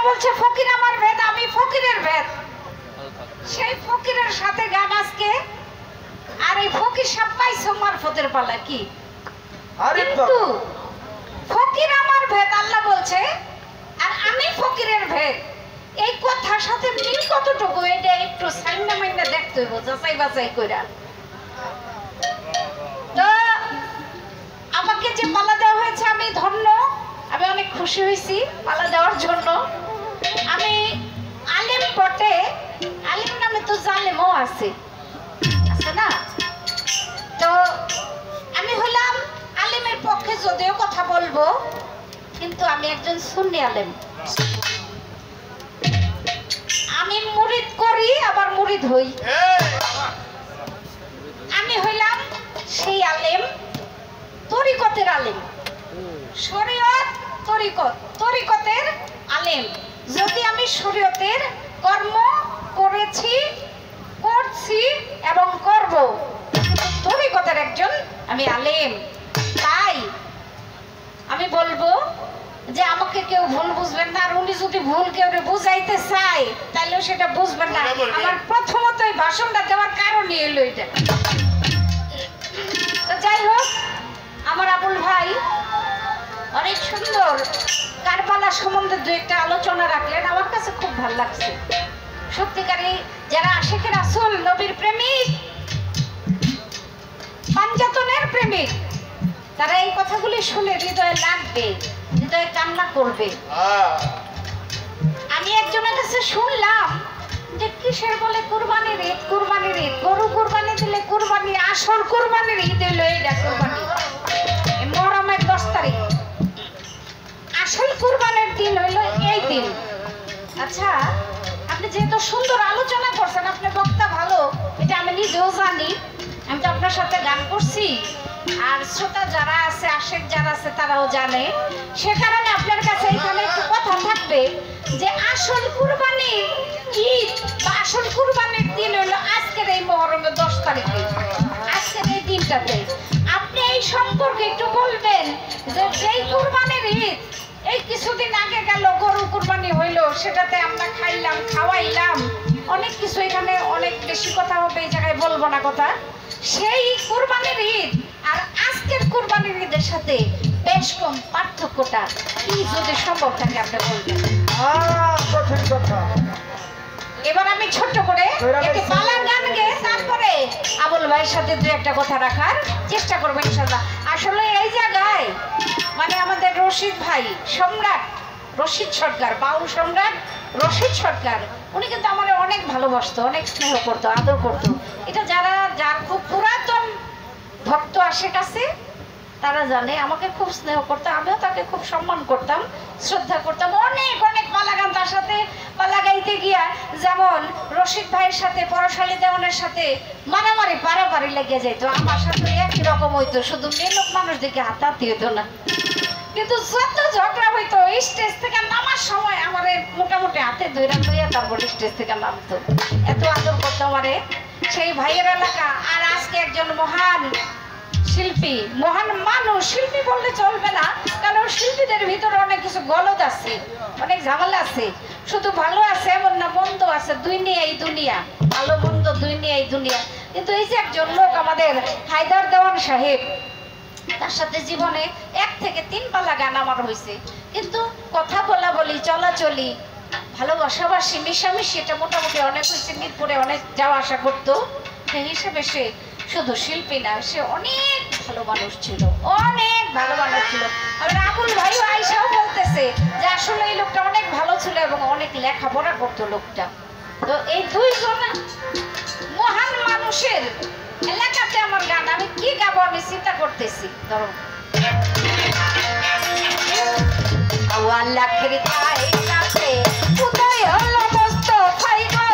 বলছে ফকির আমার ভেদ, আমি ফকিরের ভেদ। সেই ফকিরের সাথে গান আজকে। আর এই ফকির সব পাইছো মারফতের পালা কি? কিন্তু ফকির আমার ভেদ আল্লাহ বলছে, আর আমি ফকিরের ভেদ। এই কথার সাথে মিল কতটুকু এটা একটু সাইনা মাইনা দেখতে হইব, যাচাই বাছাই কইরা। তো আমাকে যে পালা দেওয়া হয়েছে আমি ধন্য, আমি অনেক খুশি হয়েছি পালা দেওয়ার জন্য। আমি আলেম বটে, আলেম নামে তো জালেমও আছে না? তো আমি হলাম আলেমের পক্ষে যদিও কথা বলবো, কিন্তু আমি একজন সুন্নি আলেম। আমি মুরিদ করি আবার মুরিদ হই। আমি হইলাম সেই আলেম, তরিকতের আলেম, শরীয়ত তরিকত, তরিকতের আলেম। যদি আমি শরীয়তের কর্ম করেছি, করছি এবং করব, তরিকতের একজন আমি আলেম। তাই আমি বলবো যে আমাকে কেউ ভুল বুঝবেন না। আর উনি যদি ভুল কেউ বুঝাইতে চায় তাহলে সেটা বুঝবেন না। আমার প্রথমত এই ভাষণটা দেওয়ার কারণই এলো এটা। তো যাই হোক, আমার আবুল ভাই অনেক সুন্দর কারবালা সম্বন্ধে দু একটা আলোচনা রাখলেন, আমার কাছে খুব ভালো লাগছে। সত্যিকারী যারা আশিকে রাসূল, নবীর প্রেমিক, পাঞ্জাতনের প্রেমিক, তারা এই কথাগুলি শুনে হৃদয়ে লাগবে, হৃদয়ে কান্না করবে। আমি একজনের কাছে শুনলাম যে কিসের বলে কুরবানির ঈদ, কুরবানির ঈদ, গরু কুরবানি দিলে কুরবানি, আসল কুরবানির ঈদ হলো এইটা কুরবানি, মুহররমের 10 তারিখ। আসল কুরবানির দিন হইল এই দিন। আচ্ছা, আপনি যেহেতু সুন্দর আলোচনা করছেন, আপনি বক্তা ভালো, এটা আমি নিজেও জানি। আমি তো আপনার সাথে গান করছি, আর শ্রোতা যারা আছে, আশেক যারা আছে, তারাও জানে। সে কারণে আপনার কাছে এখানে একটু কথা থাকবে যে আসল কুরবানির ঈদ বা আসল কুরবানির দিন হলো আজকের এই মুহররমের 10 তারিখে, আজকের এই দিনটাতে। আপনি এই সম্পর্কে একটু বলবেন যে যেই কুরবানির ঈদ এই কিছুদিন আগে গেল, গরু কুরবানি হইলো, সেটাতে আমরা খাইলাম, খাওয়াইলাম, অনেক কিছু, এখানে অনেক বেশি কথা হবে, এই জায়গায় বলবো না কথা। সেই কুরবানির ঈদ আর আজকের কুরবানির ঈদের সাথে বেশ কম পার্থক্যটা কি, যদি সম্ভব থাকে আপনি বলবেন। এবার আমি ছোট্ট করে একটি পালা গান গেয়ে তারপরে আবুল ভাইয়ের সাথে দু একটা কথা রাখার চেষ্টা করবো ইনশাল্লাহ। আসলে এই জায়গায় মানে আমাদের রশিদ ভাই, সম্রাট রশিদ সরকার, বাউল সম্রাট রশিদ সরকার, উনি কিন্তু আমার অনেক ভালোবাসতো, অনেক স্নেহ করতো, আদর করতো। এটা যার খুব পুরাতন ভক্ত আশেক আছে তারা জানে, আমাকে খুব স্নেহ করতো, আমিও তাকে খুব সম্মান করতাম, শ্রদ্ধা করতাম। অনেক অনেক পালা গান তার সাথে পালা গাইতে গিয়া, যেমন রশিদ ভাইয়ের সাথে পরশালী দেওয়ানের সাথে মারামারি পারাপারি লেগে যেত, আমার সাথে একই রকম হইতো, শুধু মেয়ে লোক মানুষ দিকে হাতাহাতি হইতো না। কিন্তু যত ঝগড়া হইতো স্টেজ থেকে নামার সময় আমার মোটামুটি হাতে ধরে লইয়া তারপর স্টেজ থেকে নামতো, এত আদর করতো আমারে সেই ভাইয়ের এলাকা। আর আজকে একজন মহান শিল্পী, মহান মানুষ, শিল্পী বললে চলবে না, কারণ শিল্পীদের ভিতরে অনেক কিছু গলদ আছে, অনেক ঝামেলা আছে। শুধু ভালো আছে এমন না, মন্দ আছে, দুই নিয়ে এই দুনিয়া, ভালো মন্দ দুই নিয়ে এই দুনিয়া। কিন্তু এই যে একজন লোক আমাদের হায়দার দেওয়ান সাহেব, তার সাথে জীবনে 1 থেকে 3 পালা গান আমার হয়েছে, কিন্তু কথা বলা বলি, চলাচলি, ভালোবাসাবাসি, মিশামিশি, এটা মোটামুটি অনেক হয়েছে। মিরপুরে অনেক যাওয়া আসা করতো, সেই হিসেবে সে শুধু শিল্পী না, সে অনেক ভালো মানুষ ছিল, অনেক ভালো মানুষ ছিল। আর আবুল ভাই আইসাও বলতেছে যে আসলে এই লোকটা অনেক ভালো ছিল এবং অনেক লেখাপড়া করতো লোকটা। তো এই দুইজন মহান মানুষের এলাকাতে আমার গান, আমি কি গাবো আমি চিন্তা করতেছি। ধরো আল্লাহর কাছে উদয় হলো মুস্তাফাই গো,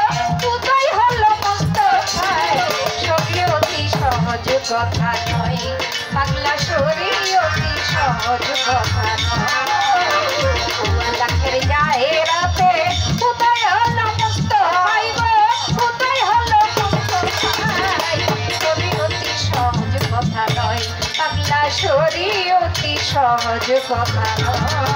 উদয় হলো মুস্তাফাই, শরীয়তি সহজ কথা নয়, বাংলা শরীয়তি সহজ কথা নয়। আল্লাহর জাহেরাতে উদয় হলো মুস্তাফাই গো, উদয় হলো মুস্তাফাই, শরীয়তি সহজ কথা নয়, বাংলা শরীয়তি সহজ কথা নয়।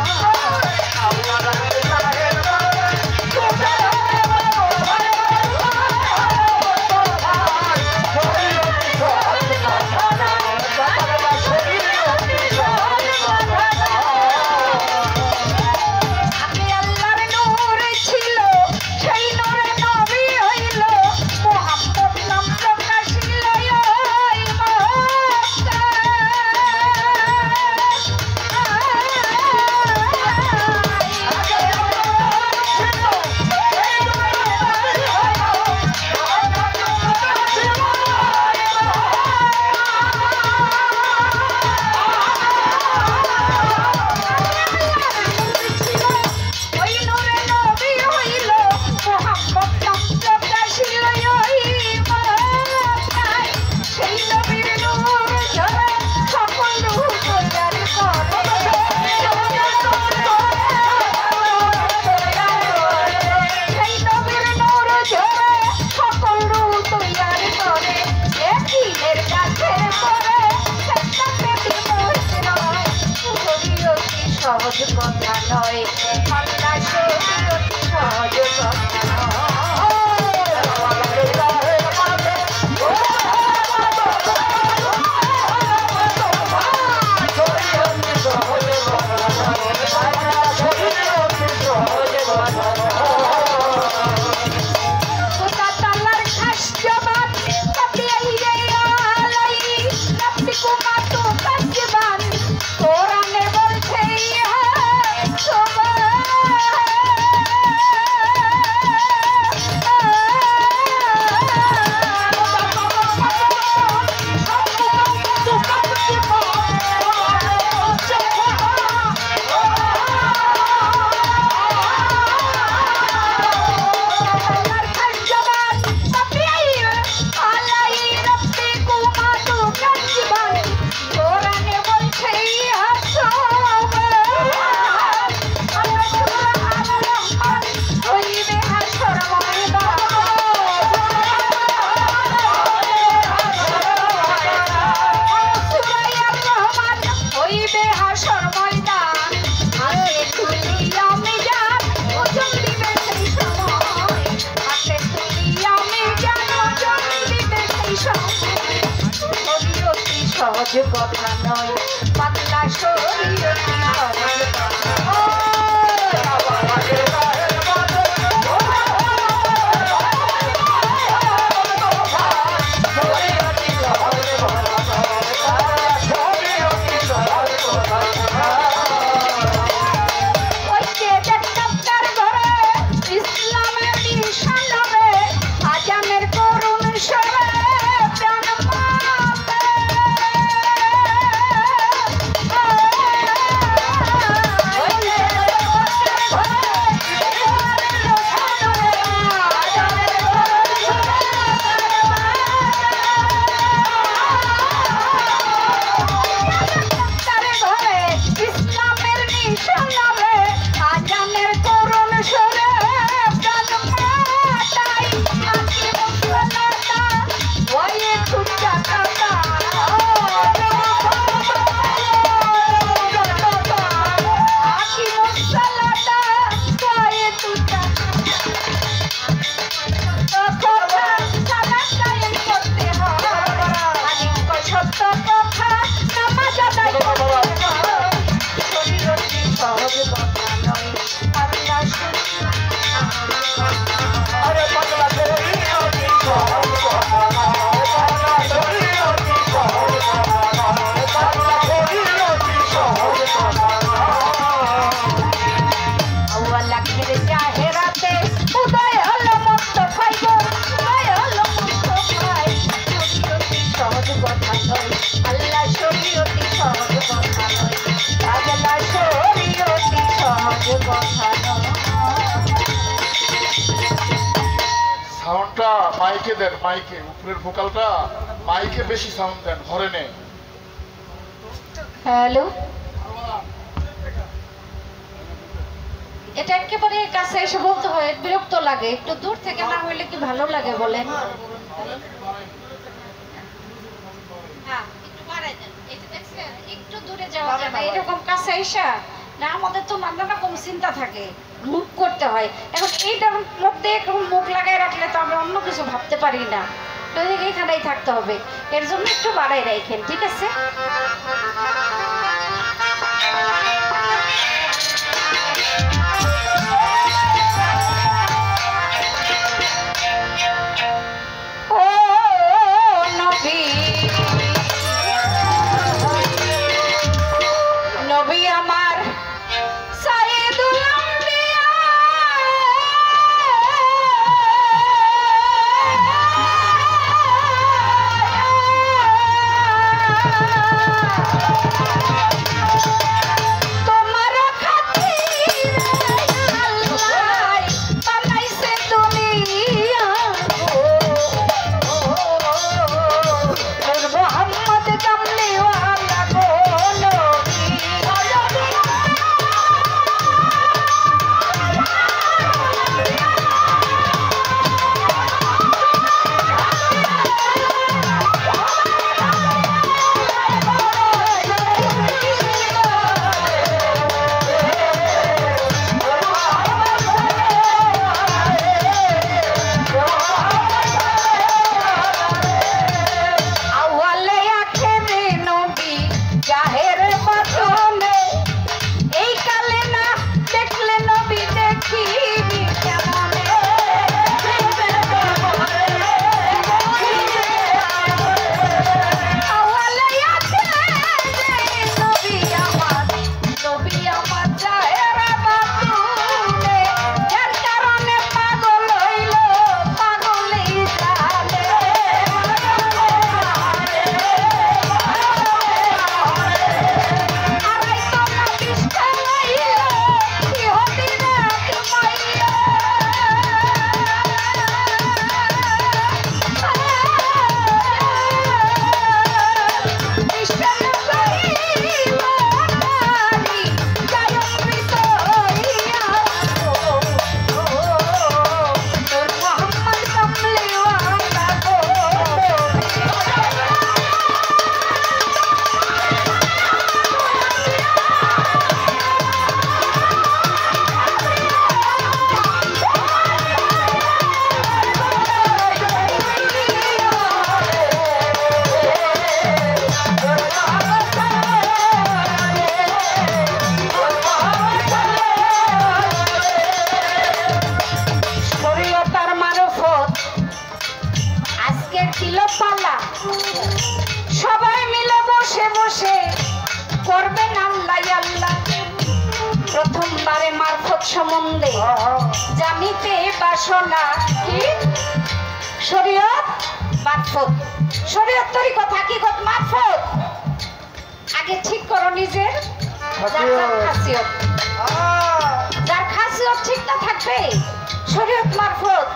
সহজ কথা নয়, আল্লাহ শরীয়ত সহজ কথা নয়। সহজ কথা নয়, পাতলা শরীয়ত সহজ কথা সাউন্ডটা মাইকে দেন, মাইকে উপরের ভোকালটা মাইকে বেশি সাউন্ড দেন, ঘরে নেই। হ্যালো, এটা একেবারে কাছে এসে বলতে হয়, বিরক্ত লাগে। একটু দূর থেকে না হইলে কি ভালো লাগে বলেন? একটু দূরে যাওয়া যায় না, এরকম কাছে এসা না, আমাদের তো নানা রকম চিন্তা থাকে, মুখ করতে হয়। এখন এইটার মধ্যে এরকম মুখ লাগাই রাখলে তো আমরা অন্য কিছু ভাবতে পারি না, এখানেই থাকতে হবে। এর জন্য একটু বাড়াই রাখেন, ঠিক আছে? পালা সবাই মিলে বসে বসে করবেন আল্লাহ আল্লাহ। প্রথমবারে মারফত সম্বন্ধে জানিতে বাসনা কি শরীয়ত মারফত, শরীয়ত তরিকত হাকিকত মারফত। আগে ঠিক করো নিজের খাসিয়ত, যার খাসিয়ত ঠিক না থাকবে শরীয়ত মারফত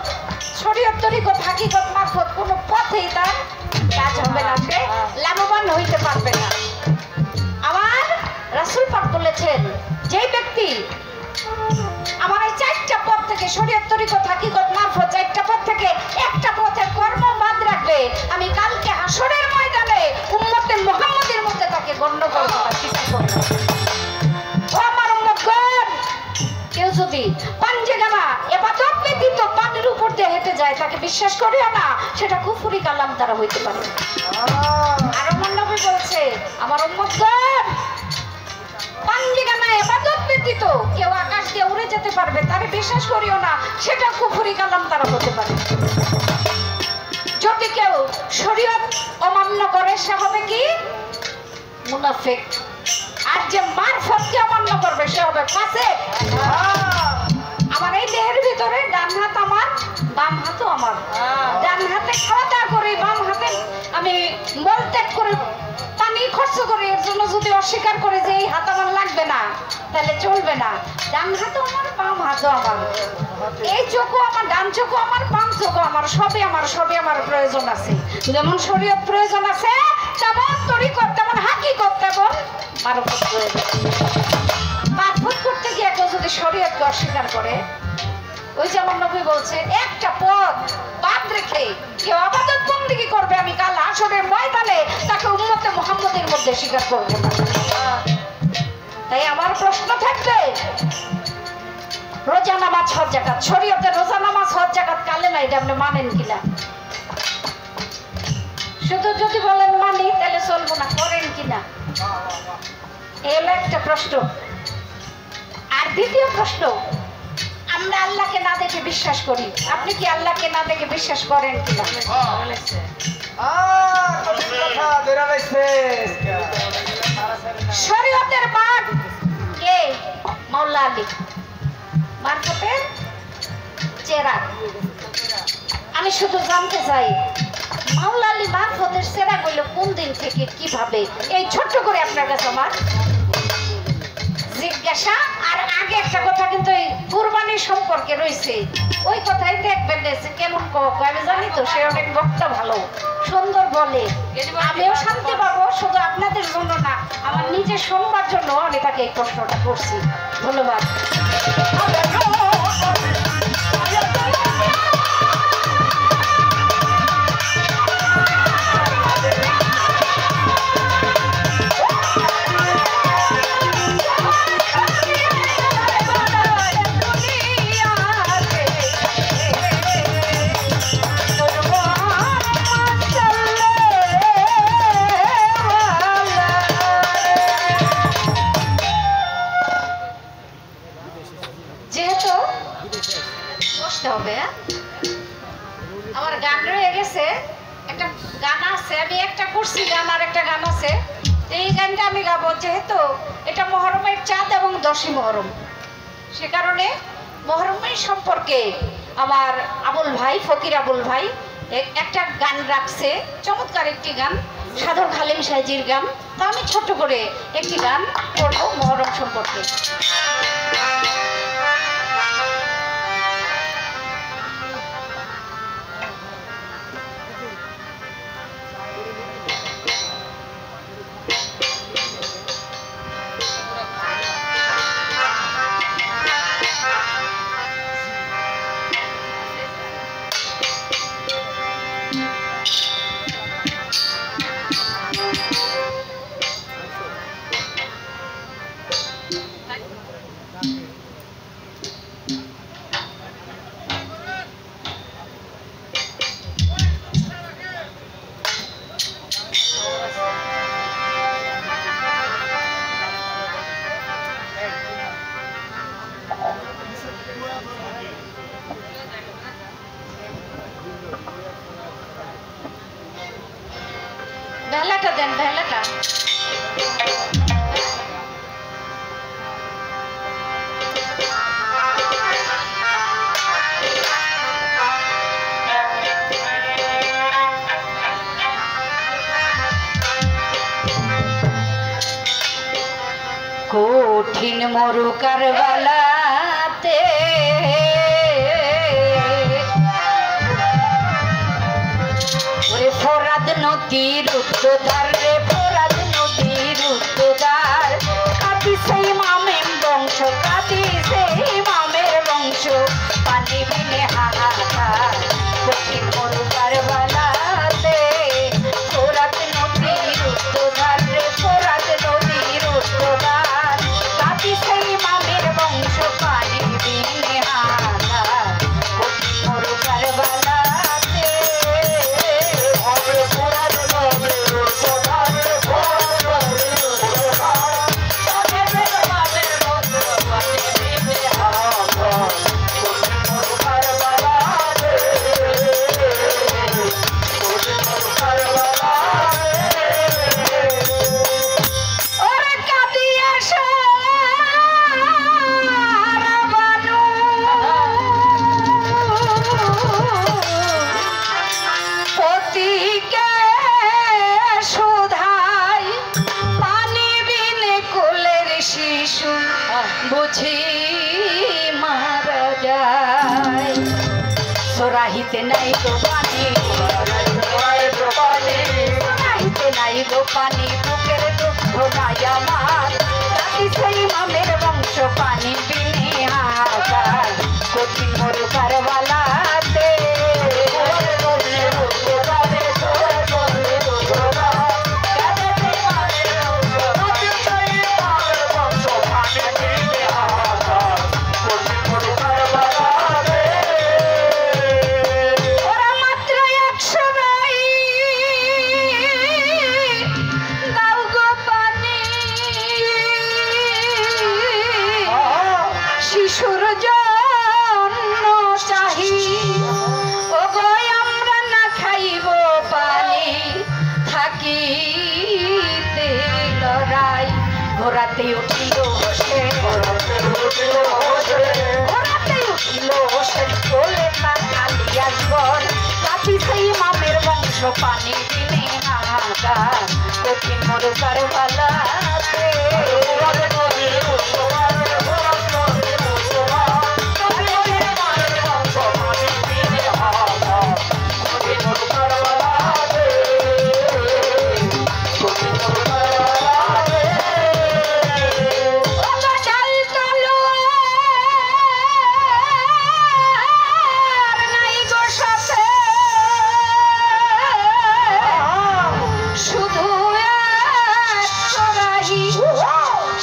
শরীয়ত তরিকত হাকিকত মারফত কোনো পথেই তার কাজ হবে না, সে লাভবান হইতে পারবে না। আমার রাসূল পাক বলেছেন যে ব্যক্তি আমার এই চারটা পথ থেকে শরীয়ত তরিকত হাকিকত মারফত চারটা পথ থেকে একটা পথের কর্ম বাদ রাখবে, আমি কালকে হাসরের ময়দানে উম্মতে মুহাম্মাদের মধ্যে তাকে গণ্য করব না, স্বীকার করব না। ও আমার উম্মতগণ, কেউ যদি পাঞ্জেগানা ইবাদত ব্যতীত পানির উপর দিয়ে হেঁটে যায় তাকে বিশ্বাস করিও না, সেটা কুফরি কালাম দ্বারা হইতে পারে। আর আমার নবী বলছে আমার উম্মতগণ, পাঞ্জেগানা ইবাদত ব্যতীত কেউ আকাশ দিয়ে উড়ে যেতে পারবে, তারে বিশ্বাস করিও না, সেটা কুফরি কালাম দ্বারা হতে পারে। যদি কেউ শরীয়ত অমান্য করে সে হবে কি মুনাফিক, আর যে মারফতকে অমান্য করবে সে হবে ফাসিক। আমার এই দেহের ভিতরে ডান হাত আমার, বাম হাতও আমার। ডান হাতে খাওয়া দাওয়া করি, বাম হাতে আমি মল ত্যাগ করে পানি খরচ করি, এর জন্য যদি অস্বীকার করে যে এই হাত আমার লাগবে না তাহলে চলবে না। ডান হাতও আমার, বাম হাতও আমার, এই চোখও আমার, ডান চোখও আমার, বাম চোখও আমার, সবই আমার, সবই আমার প্রয়োজন আছে। যেমন শরীয়ত প্রয়োজন আছে তেমন তরিকত, তেমন হাকিকত, তেমন মারফত প্রয়োজন। মারফত করতে গিয়ে কেউ যদি শরীয়তকে অস্বীকার করে, ওই যেমন নবী বলছে একটা পথ বাদ রেখে কেউ ইবাদত বন্দেগী করবে, আমি কাল হাসরের ময়দানে তাকে উম্মতে মুহাম্মাদের মধ্যে স্বীকার করব না। তাই আমার প্রশ্ন থাকবে, রোজা নামাজ হজ যাকাত, শরীয়তের রোজা নামাজ হজ যাকাত কালেমা এটা আপনি মানেন কিনা? শুধু যদি বলেন মানি তাহলে চলবো না, করেন কিনা? এলো একটা প্রশ্ন। আর দ্বিতীয় প্রশ্ন, আমরা আল্লাহকে না দেখে বিশ্বাস করি, আপনি কি আল্লাহকে না দেখে বিশ্বাস করেন কিনা? শরীয়তের বাদ কে? মাওলা আলী, মারফতের চেরাগ। আমি শুধু জানতে চাই মাওলা আলী মারফতের চেরাগ হইল কোন দিন থেকে কিভাবে? এই ছোট্ট করে আপনার কাছে আমার জিজ্ঞাসা। আর আগে একটা কথা কিন্তু এই কুরবানির সম্পর্কে রয়েছে, ওই কথাই দেখবেন কেমন আমি জানি তো, সে অনেক বক্তা ভালো সুন্দর বলে, আমিও শান্তি পাবো। শুধু আপনাদের জন্য না, আমার নিজের শুনবার জন্য আমি তাকে এই প্রশ্নটা করছি। ধন্যবাদ। আমার গান রয়ে গেছে, একটা গান আছে, আমি একটা করছি গান আর একটা গান আছে, এই গানটা আমি গাবো। যেহেতু এটা মহরমের চাঁদ এবং 10ই মহরম, সে কারণে মহরমের সম্পর্কে আমার আবুল ভাই, ফকির আবুল ভাই একটা গান রাখছে, চমৎকার একটি গান, সাধক হালিম সাইজির গান। তা আমি ছোট করে একটি গান করবো মহরম সম্পর্কে। ভেলাটা দেন, ভেলাটা। কঠিন মরুকার বেলাতে ওরে ফোরাদ নদীর উত্তরধার রে, ফোরাদ নদীর উত্তরধার, কাঁদি সেই মামের বংশ, কাঁদি সেই মামের বংশ, পানি বিনে হাহাকার। কঠিন মরুকার বেলাতে ফোরাদ নদীর উত্তরধার রে, ফোরাদ নদীর উত্তরধার, কাঁদি সেই মামের বংশ, পানি বিনে হাহাকার। কঠিন মরুকার বেলাতে বুঝি মারা যায়। সোরাহিতে নাই গো পানি, সোরাহিতে নাই গো পানি, বুকের দুঃখ নাই আমার, কাঁদি সেই মামের বংশ, পানি বিনে হাহাকার। কঠিন মরুকার বেলাতে শিশুর জন্য চাহি, ও গো আমরা না খাইব পানি, থাকিতে লড়াই। ঘোরাতে উঠিল হোসে, ঘোরাতে উঠিল হোসে, বলে তার আলিয়াস বর, কাঁদি সেই মামের বংশ, পানি বিনে হাহাকার। কঠিন মরুকার বেলাতে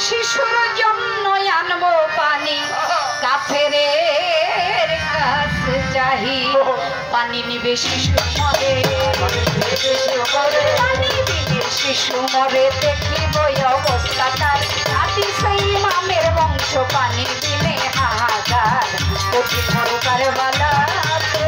শিশুর জন্য আনবো পানি, কাফেরের কাছে চাহি, পানি নিবে শিশু মরে, পানি বিনে শিশু মরে, দেখিব অবস্থা তার, কাঁদি সেই মামের বংশ, পানি বিনে হাহাকার। কঠিন মরুকার বেলাতে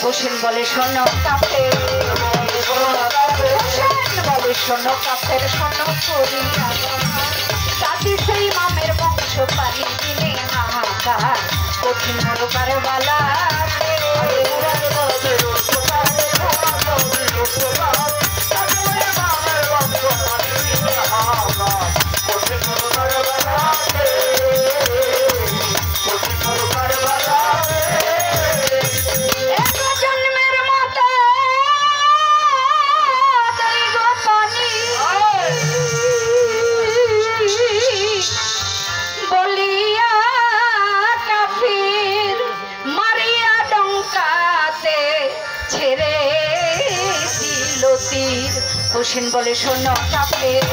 হোসেন বলে শোনো কাপের, হোসেন বলে শোনো কাপের, শোনো করি কাঁদি সেই মামের বংশ, পানি বিনে হাহাকার। কঠিন মরুকার বেলাতে তীর হোসেন বলে শোনো কাপের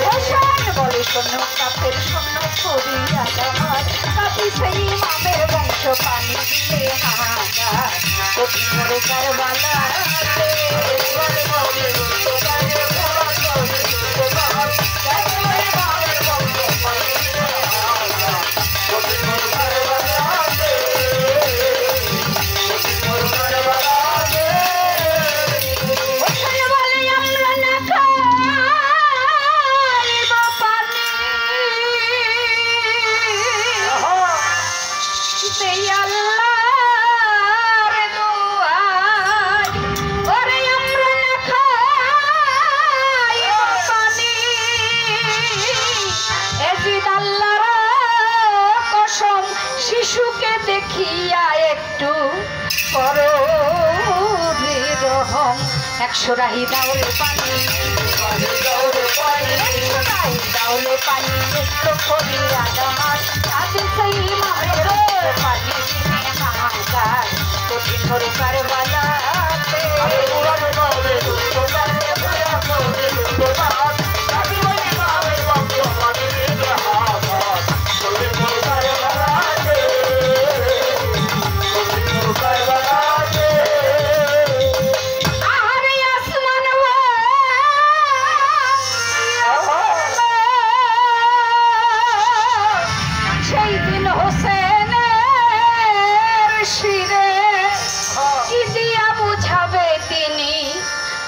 হোসেন বলে শোনো কাপের শোনো করিয়া আমার কাপি সেই মামের বংশ পানি দিলে হাহাকার কঠিন করে কারবালা শিশুকে দেখিয়া একটু করো রহম 100 রাহি দাউলে পানি 100 রাহি দাউলে পানি একটু করিয়া আমার তাদের সেই মামের পানি দিনে হাহাকার কঠিন করে কারবালাতে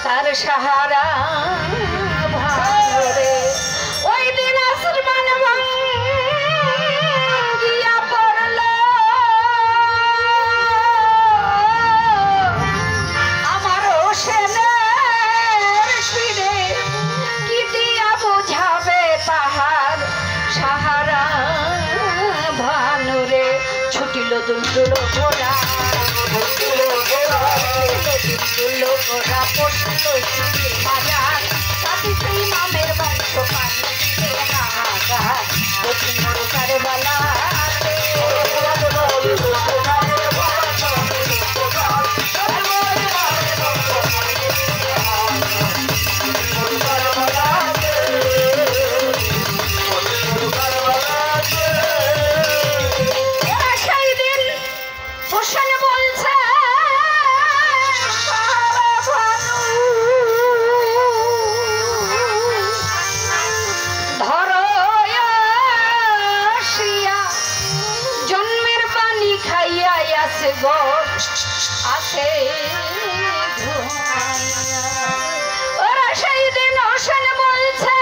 তার সাহারা ভাঙরে ওই দিন আসমান ভাঙিয়া পড়ল আমার হোসেনের শিরে কি দিয়া বুঝাবে তাহার সাহারা ভানুরে ছুটিল দুলদুল ঘোড়া গোড়া পড়ল বাজার সাথে সেই মামের বংশ পানি দিলে হাহাকার কঠিন কারবালা সেই দিন হোসেন বলছে আছে ওরা সেই দিন হোসেন বলছে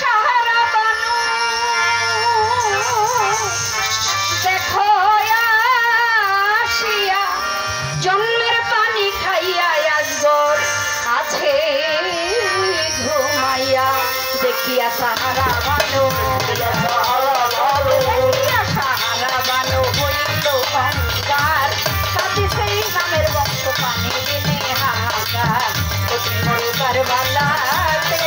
সাহারা বানু দেখো আসিয়া জন্মের পানি খাইয়া আসগর আছে ঘুমাইয়া দেখিয়া সাহারা বানু সাহারা বানু হইল অহংকার সাথে সেই নামের বংশ পানি দিনে হাহাকার কঠিন কারবালাতে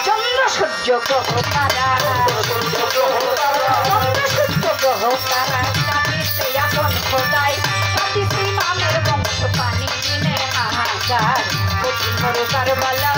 চন্দ্র সূর্য গ্রহ তারা চন্দ্র সূর্য গ্রহ তারা কাটিতে এখন খোদাই কাটিতে মামের বংশ পানি দিনে হাহাকার কঠিন কারবালা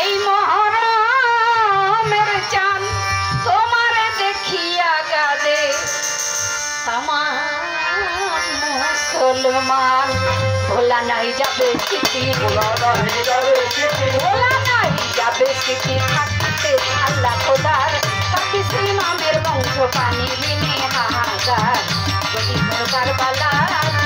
এই মুসলমান ভোলা নাই যাবে স্মৃতি ভোলা নাই যাবে স্মৃতি থাকতে আল্লাহ খোদার পাকিস ইমামের বংশ পানি বিনে হাহাকার গরিব কারবালার